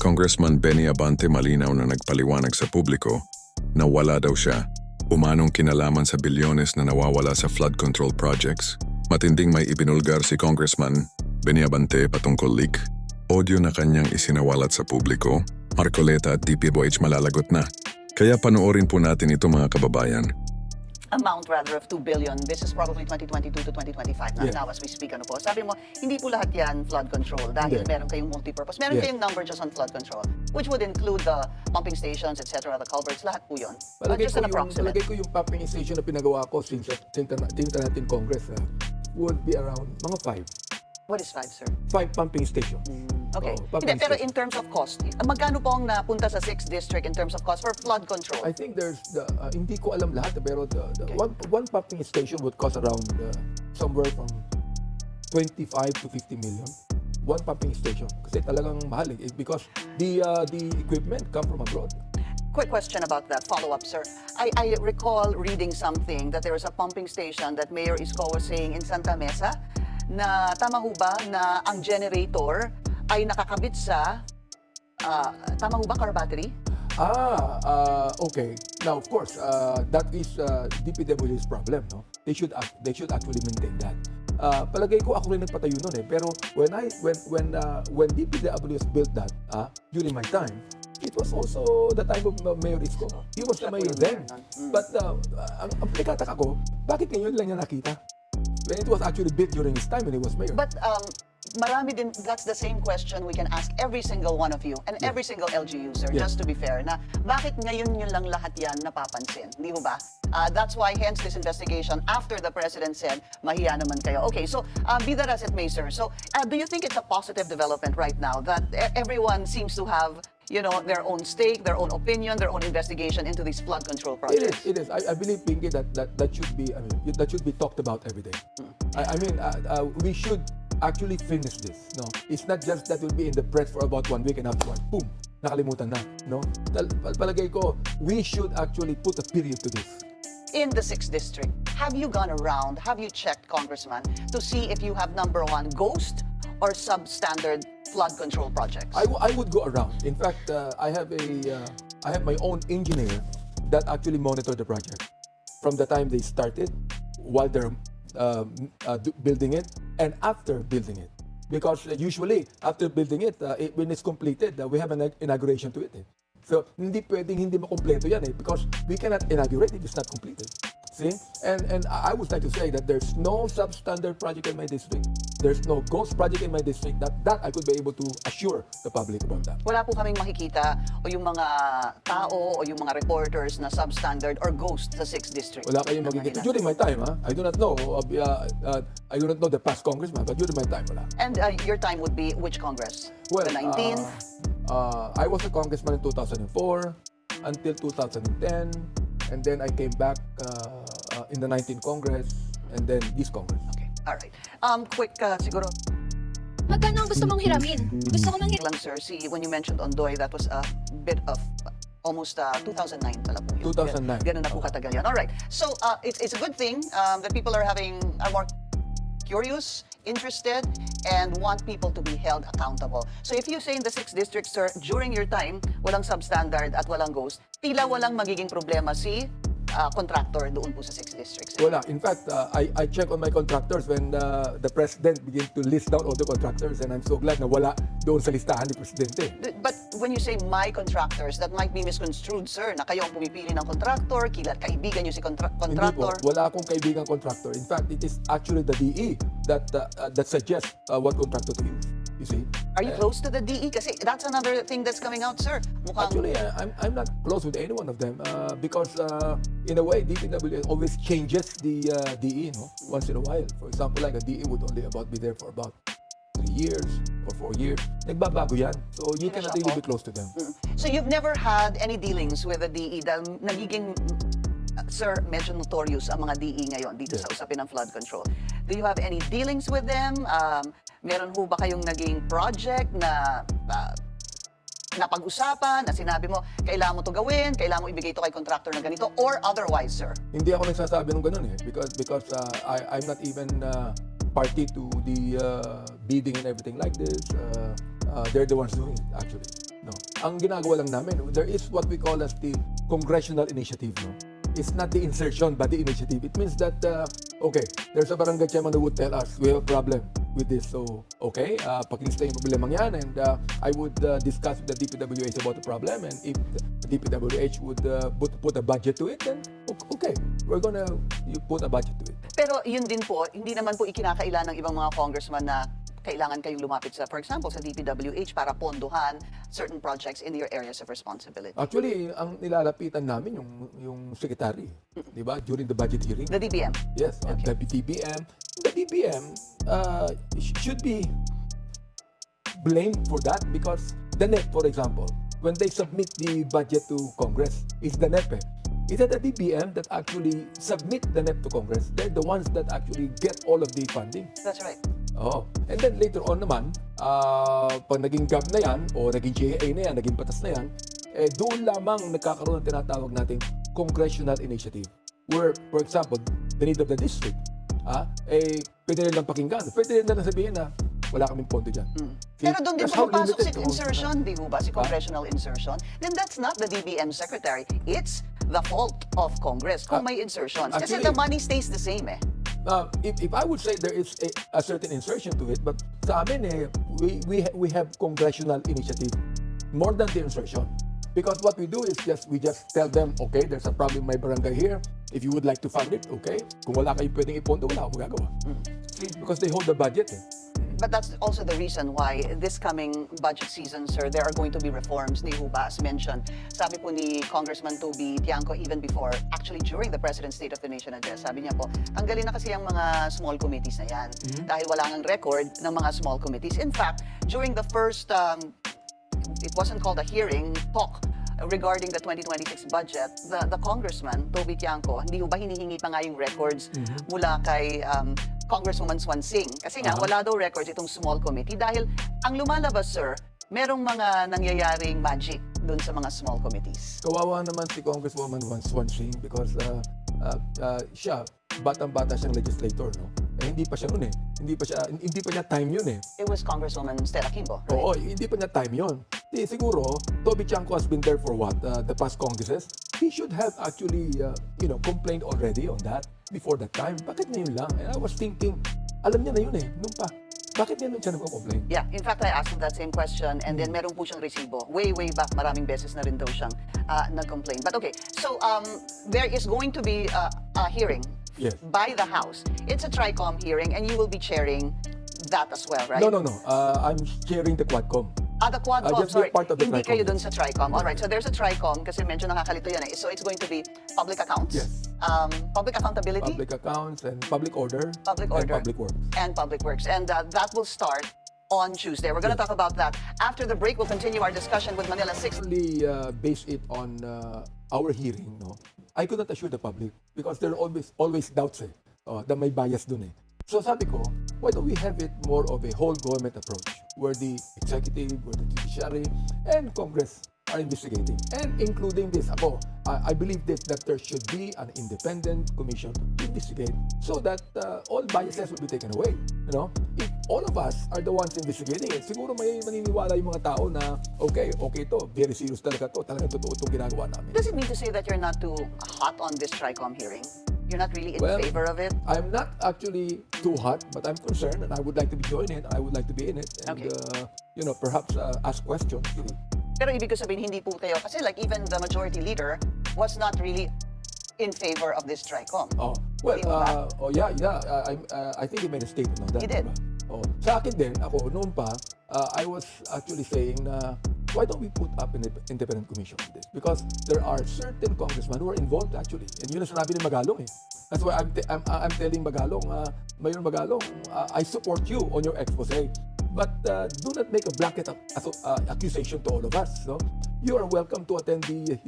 Congressman Benny Abante malinaw na nagpaliwanag sa publiko na wala daw siya umanong kinalaman sa bilyones na nawawala sa flood control projects. Matinding may ibinulgar si Congressman Benny Abante patungkol leak. Audio na kanyang isinawalat sa publiko, marcoleta at dpwh malalagot na. Kaya panoorin po natin ito mga kababayan. Amount rather of 2 billion. This is probably 2022 to 2025 now as we speak. Ano po? Sabi mo, hindi po lahat yan flood control dahil meron kayong multi-purpose. Meron kayong number just on flood control, which would include the pumping stations, etc., the culverts, lahat po yun. Just an approximate. Palagay ko yung pumping station na pinagawa ko since natin Congress would be around mga 5. What is 5, sir? 5 pumping stations. Okay. Pumping Hindi, pero station. in terms of cost, magkano po ang napunta sa 6th district in terms of cost for flood control? I think there's hindi ko alam lahat pero one pumping station would cost around somewhere from 25 to 50 million. One pumping station kasi talagang mahal because the equipment come from abroad. Quick question about that, follow-up, sir. I recall reading something that there was a pumping station that Mayor Isko was saying in Santa Mesa na tama ho ba na ang generator ay nakakabit sa tama ho ba car battery? Okay. Now, of course, that is DPWH's problem, no? They should actually maintain that. Palagay ko ako rin nagpatayo nun pero when DPWH built that during my time, it was also the time of Mayor Isko. He was the mayor then. But ang pinagkataka ko, bakit ngayon lang niya nakita? When it was actually built during his time when he was mayor. But marami din, that's the same question we can ask every single one of you and every single LG user, just to be fair, na bakit ngayon nyo lang lahat yan napapansin? Di ho ba? That's why hence this investigation after the president said, mahiya naman kayo. Okay, so be that as it may, sir. So do you think it's a positive development right now that everyone seems to have their own stake, their own opinion, their own investigation into these flood control projects? It is. I believe, Pinky, that should be. I mean, that should be talked about every day. We should actually finish this. No, it's not just that will be in the press for about 1 week and afterwards, boom, nakalimutan na. No, palagay ko, we should actually put a period to this. In the 6th district, have you gone around? Have you checked, Congressman, to see if you have number one ghost or substandard flood control projects? I would go around. In fact, I have my own engineer that actually monitored the project from the time they started, while they're building it, and after building it. Because usually after building it, when it's completed, we have an inauguration to it. So hindi pwedeng hindi makumpleto yan because we cannot inaugurate if it's not completed. See? And I would like to say that there's no substandard project in my district. There's no ghost project in my district that I could be able to assure the public about that. Wala po kaming makikita o yung mga tao o yung mga reporters na substandard or ghost sa 6th district. Wala kayong makikita. During my time, I do not know. I do not know the past congressman, but during my time, wala. And your time would be which Congress? Well, the 19th? I was a congressman in 2004 until 2010, and then I came back in the 19th Congress, and then this Congress. Okay, all right. Quick, siguro. Magkano ang gusto mong hiramin? Gusto ko nang Lang, sir, when you mentioned Ondoy, that was a bit of almost 2009 pala po yun. 2009. Ganun na po katagal yan. All right. So, it's a good thing that people are more curious, interested, and want people to be held accountable. So if you say in the 6th district, sir, during your time, walang substandard at walang ghost, tila walang magiging problema si contractor doon po sa 6th district, sir. Wala. In fact, I check on my contractors when the president began to list down all the contractors, and I'm so glad na wala doon sa listahan ni presidente. But when you say my contractors, that might be misconstrued, sir, na kayo ang pumipili ng contractor, kaibigan nyo si Hindi po. contractor. Wala akong kaibigang contractor. In fact, it is actually the DE that suggests what contractor to use. You see? Are you close to the DE? Kasi that's another thing that's coming out, sir. Actually, I'm not close with any one of them because in a way, DPW always changes the DE, once in a while. For example, like a DE would only be there for about 3 years or 4 years. Nagbabago yan. So you cannot really be close to them. So you've never had any dealings with the DE dahil nagiging, sir, medyo notorious ang mga DE ngayon dito sa usapin ng flood control. Do you have any dealings with them? Meron ho ba kayong naging project na napag-usapan, na sinabi mo, kailangan mo to gawin, kailangan mo ibigay ito kay contractor na ganito, or otherwise, sir? Hindi ako nagsasabi ng ganun because I'm not even party to the bidding and everything like this. They're the ones doing it, actually. No. ang ginagawa lang namin, there is what we call as the congressional initiative. No? It's not the insertion, but the initiative. It means that, okay, there's a barangay chairman who would tell us, we have a problem with this. So, okay, pakilista yung problemang yan, and I would discuss with the dpwh about the problem, and if the dpwh would put a budget to it, then okay, we're gonna put a budget to it. Pero yun din po, hindi naman po ikinakaila ng ibang mga congressman na kailangan kayong lumapit sa, for example, sa DPWH para ponduhan certain projects in your areas of responsibility. Actually, ang nilalapitan namin yung secretary, di ba, during the budget hearing. The DBM. Yes, and the DBM. The DBM should be blamed for that because the NEP, for example, when they submit the budget to Congress, it's the NEP. It's the DBM that actually submit the NEP to Congress. They're the ones that actually get all of the funding. That's right. Oh, and then later on naman, pag naging GAB na yan, o naging GAA na yan, naging batas na yan, doon lamang nagkakaroon ng tinatawag nating congressional initiative. Where, for example, the need of the district, pwede nilang pakinggan. Pwede nilang sabihin na, wala kaming pondo dyan. See, Pero doon din that's how pumapasok si limited insertion, di ba? Si congressional insertion. Then that's not the DBM secretary. It's the fault of Congress kung may insertions. Kasi actually, the money stays the same eh. If I would say there is a certain insertion to it, but sa amin we have congressional initiative more than the insertion. Because what we do is we just tell them, okay, there's a problem in my barangay here. If you would like to fund it, okay. Kung wala kayong pwedeng ipondo, wala akong magagawa. Because they hold the budget. But that's also the reason why this coming budget season, sir, there are going to be reforms ni Huba, as mentioned. Sabi po ni Congressman Toby Tiangco even before, actually during the President's State of the Nation address, sabi niya po, tanggalin na kasi ang mga small committees na yan dahil wala ngang record ng mga small committees. In fact, during the first, it wasn't called a hearing, talk regarding the 2026 budget, the Congressman, Toby Tiangco, hindi ba hinihingi pa nga yung records mula kay Congresswoman Swansing. Kasi nga, wala daw records itong small committee dahil ang lumalabas, sir, merong mga nangyayaring magic dun sa mga small committees. Kawawa naman si Congresswoman Swansing because siya, batang-bata siyang legislator, no? Hindi pa siya noon eh. Hindi pa niya time yun eh. It was Congresswoman Stella Kimbo, right? Oo, hindi pa niya time yun. Siguro, Toby Tiangco has been there for what? The past Congresses? He should have actually, complained already on that before that time. Bakit ngayon lang? And I was thinking, alam niya na yun eh, nung pa. Bakit ngayon siya nagko-complain? Yeah, in fact, I asked him that same question and then meron po siyang resibo. Way back, maraming beses na rin daw siyang nag-complain. But okay, so there is going to be a hearing by the House. It's a TRICOM hearing and you will be chairing that as well, right? No. I'm chairing the Quadcom. The Quadcom, just be sorry. part of the Hindi TRICOM. kayo dun sa TRICOM. Alright, so there's a TRICOM kasi medyo nakakalito yan eh. So it's going to be public accounts, Yes. Public accountability, Public accounts and public order. Public and order. public works. and public works. And that will start on Tuesday. We're going to talk about that. After the break, we'll continue our discussion with Manila 6. Only base it on our hearing, no? I could not assure the public because there are always doubts that may bias dun eh. So sabi ko, why don't we have it more of a whole government approach where the executive, where the judiciary, and Congress are investigating. And including this, I believe that there should be an independent commission to investigate so that all biases will be taken away. You know, if all of us are the ones investigating it, siguro may maniniwala yung mga tao na, okay to, very serious talagang totoo itong ginagawa namin. Does it mean to say that you're not too hot on this TRICOM hearing? You're not really in favor of it? I'm not actually too hot, but I'm concerned and I would like to be joining it. I would like to be in it and, Okay. Perhaps ask questions. Pero ibig ko sabihin, hindi po kayo, kasi like even the majority leader was not really in favor of this TRICOM. I think he made a statement on that. He did. Diba? Sa akin din, ako, noon pa, I was actually saying na, why don't we put up an independent commission on this? Because there are certain congressmen who are involved actually. And yun ang sinabi ni Magalong eh. That's why I'm telling Magalong, Mayor Magalong, I support you on your expose. But do not make a blanket accusation to all of us. No? You are welcome to attend the